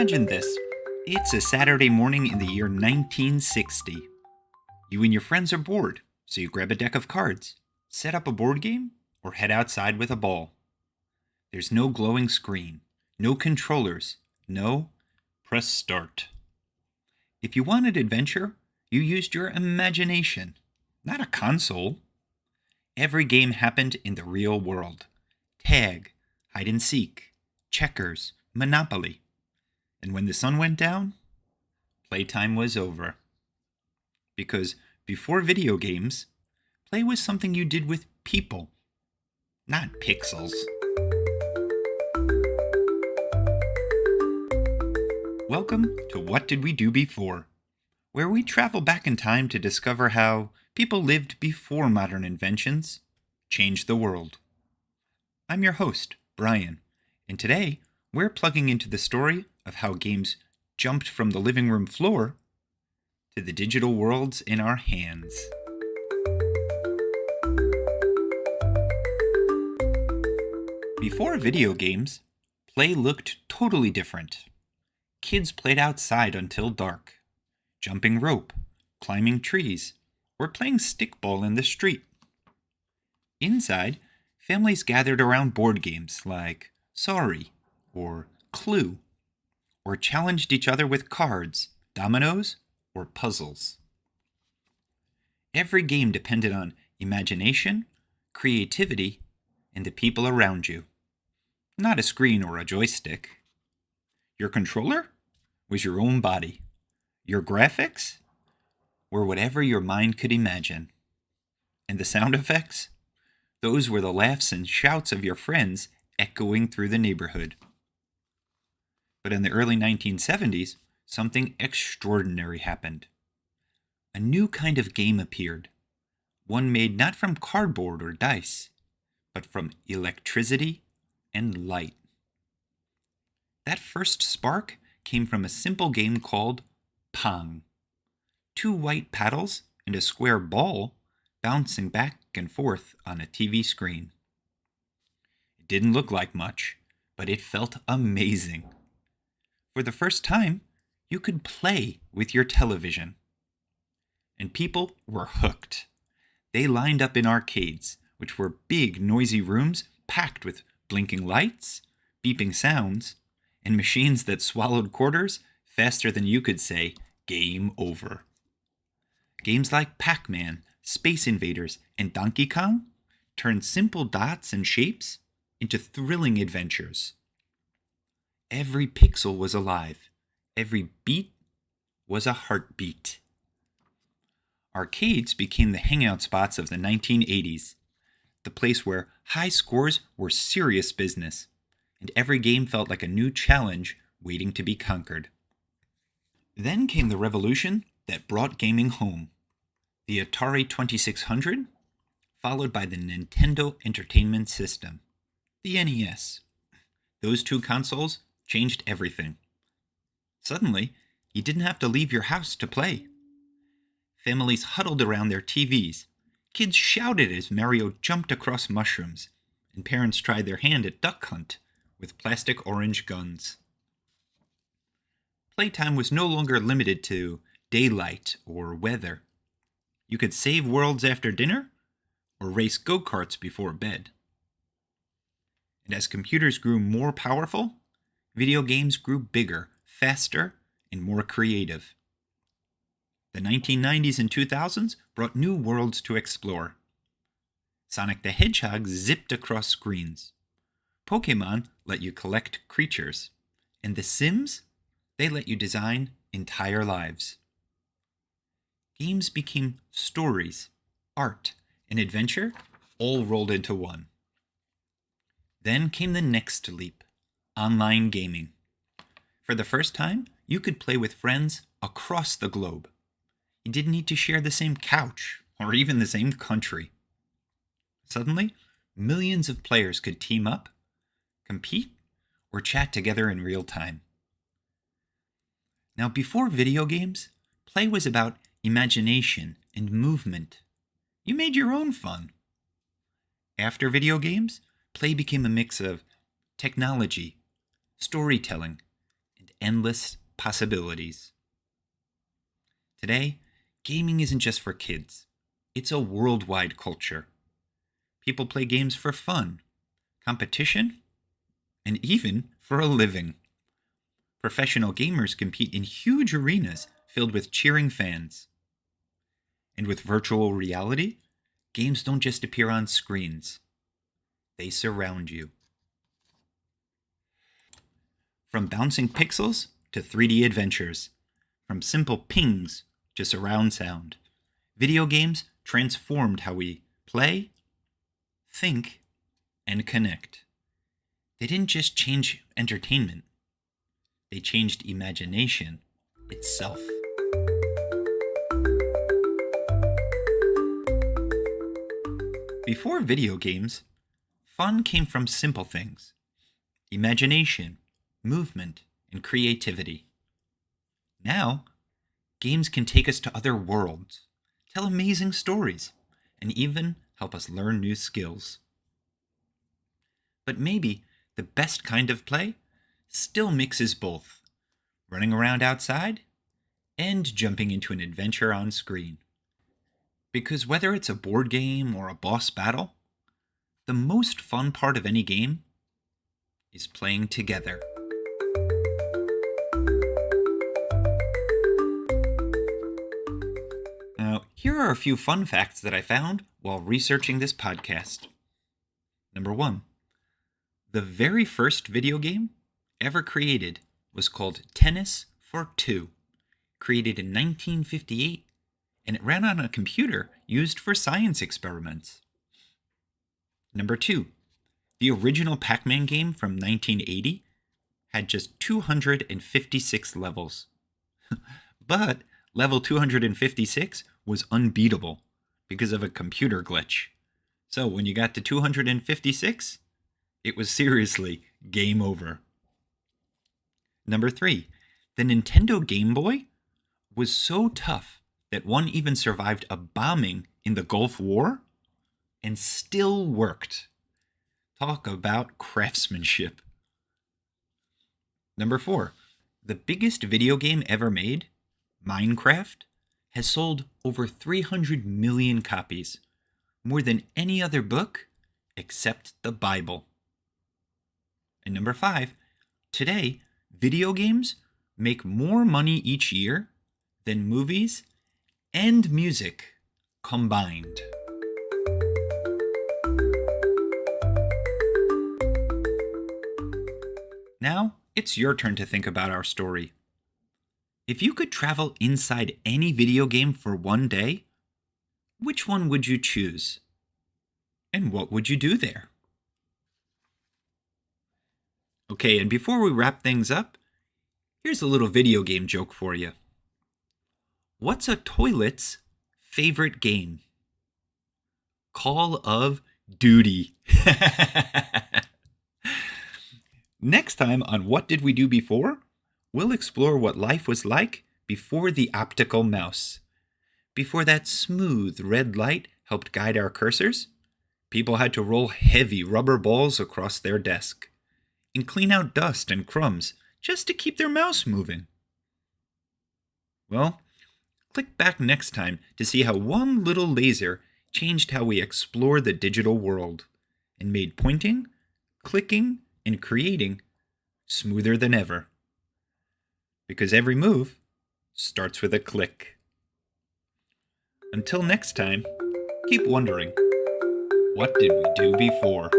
Imagine this. It's a Saturday morning in the year 1960. You and your friends are bored, so you grab a deck of cards, set up a board game, or head outside with a ball. There's no glowing screen, no controllers, no press start. If you wanted adventure, you used your imagination, not a console. Every game happened in the real world. Tag, hide and seek, checkers, Monopoly. And when the sun went down, playtime was over. Because before video games, play was something you did with people, not pixels. Welcome to What Did We Do Before, where we travel back in time to discover how people lived before modern inventions changed the world. I'm your host, Bryan, and today we're plugging into the story of how games jumped from the living room floor to the digital worlds in our hands. Before video games, play looked totally different. Kids played outside until dark, jumping rope, climbing trees, or playing stickball in the street. Inside, families gathered around board games like Sorry or Clue, or challenged each other with cards, dominoes, or puzzles. Every game depended on imagination, creativity, and the people around you, not a screen or a joystick. Your controller was your own body. Your graphics were whatever your mind could imagine. And the sound effects? Those were the laughs and shouts of your friends echoing through the neighborhood. But in the early 1970s, something extraordinary happened. A new kind of game appeared, one made not from cardboard or dice, but from electricity and light. That first spark came from a simple game called Pong. Two white paddles and a square ball bouncing back and forth on a TV screen. It didn't look like much, but it felt amazing. For the first time, you could play with your television. And people were hooked. They lined up in arcades, which were big, noisy rooms packed with blinking lights, beeping sounds, and machines that swallowed quarters faster than you could say, "Game over." Games like Pac-Man, Space Invaders, and Donkey Kong turned simple dots and shapes into thrilling adventures. Every pixel was alive. Every beat was a heartbeat. Arcades became the hangout spots of the 1980s, the place where high scores were serious business, and every game felt like a new challenge waiting to be conquered. Then came the revolution that brought gaming home. The Atari 2600, followed by the Nintendo Entertainment System, the NES. Those two consoles changed everything. Suddenly, you didn't have to leave your house to play. Families huddled around their TVs. Kids shouted as Mario jumped across mushrooms, and parents tried their hand at Duck Hunt with plastic orange guns. Playtime was no longer limited to daylight or weather. You could save worlds after dinner or race go-karts before bed. And as computers grew more powerful, video games grew bigger, faster, and more creative. The 1990s and 2000s brought new worlds to explore. Sonic the Hedgehog zipped across screens. Pokemon let you collect creatures. And The Sims, they let you design entire lives. Games became stories, art, and adventure all rolled into one. Then came the next leap, online gaming. For the first time, you could play with friends across the globe. You didn't need to share the same couch or even the same country. Suddenly, millions of players could team up, compete, or chat together in real time. Now, before video games, play was about imagination and movement. You made your own fun. After video games, play became a mix of technology, storytelling, and endless possibilities. Today, gaming isn't just for kids. It's a worldwide culture. People play games for fun, competition, and even for a living. Professional gamers compete in huge arenas filled with cheering fans. And with virtual reality, games don't just appear on screens. They surround you. From bouncing pixels to 3D adventures, from simple pings to surround sound, video games transformed how we play, think, and connect. They didn't just change entertainment, they changed imagination itself. Before video games, fun came from simple things: imagination, movement, and creativity. Now, games can take us to other worlds, tell amazing stories, and even help us learn new skills. But maybe the best kind of play still mixes both, running around outside and jumping into an adventure on screen. Because whether it's a board game or a boss battle, the most fun part of any game is playing together. Now, here are a few fun facts that I found while researching this podcast. Number 1. The very first video game ever created was called Tennis for Two, created in 1958, and it ran on a computer used for science experiments. Number 2. The original Pac-Man game from 1980 had just 256 levels. But level 256 was unbeatable because of a computer glitch. So when you got to 256, it was seriously game over. Number 3. The Nintendo Game Boy was so tough that one even survived a bombing in the Gulf War and still worked. Talk about craftsmanship. Number 4. The biggest video game ever made, Minecraft, has sold over 300 million copies, more than any other book except the Bible. And number 5, today, video games make more money each year than movies and music combined. Now, it's your turn to think about our story. If you could travel inside any video game for one day, which one would you choose? And what would you do there? Okay, and before we wrap things up, here's a little video game joke for you. What's a toilet's favorite game? Call of Duty. Next time on What Did We Do Before? We'll explore what life was like before the optical mouse. Before that smooth red light helped guide our cursors, people had to roll heavy rubber balls across their desk and clean out dust and crumbs just to keep their mouse moving. Well, click back next time to see how one little laser changed how we explore the digital world and made pointing, clicking, and creating smoother than ever. Because every move starts with a click. Until next time, keep wondering, what did we do before?